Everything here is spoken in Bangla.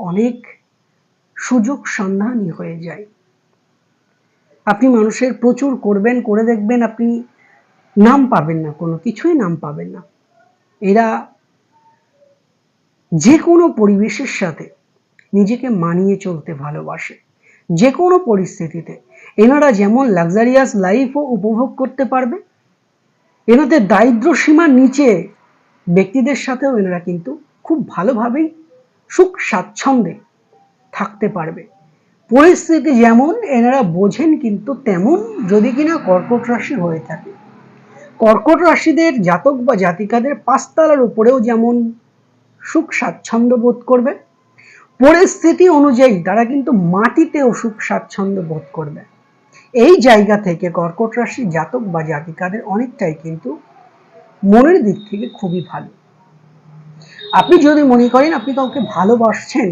অনেক সুযোগ সন্ধানী হয়ে যায়। আপনি মানুষের প্রচুর করবেন, করে দেখবেন আপনি নাম পাবেন না, কোনো কিছুই নাম পাবেন না। এরা যে কোনো পরিবেশের সাথে নিজেকে মানিয়ে চলতে ভালোবাসে, যে কোনো পরিস্থিতিতে। এনারা যেমন লাক্সারিয়াস লাইফও উপভোগ করতে পারবে, এনাদের দারিদ্র সীমার নিচে ব্যক্তিদের সাথেও এনারা কিন্তু খুব ভালোভাবেই সুখ স্বাচ্ছন্দ্যে থাকতে পারবে। পরিস্থিতি যেমন এনারা বোঝেন কিন্তু তেমন, যদি কিনা কর্কট রাশি হয়ে থাকে। কর্কট রাশিদের জাতক বা জাতিকাদের 5 তলার উপরেও যেমন সুখ স্বাচ্ছন্দ্য বোধ করবে, পরিস্থিতি অনুযায়ী তারা কিন্তু মাটিতেও সুখ স্বাচ্ছন্দ্য বোধ করবে। এই জায়গা থেকে কর্কট রাশি জাতক বা জাতিকাদের অনেকটাই কিন্তু মনের দিক থেকে খুবই ভালো। আপনি যদি মনে করেন আপনি কাউকে ভালোবাসছেন,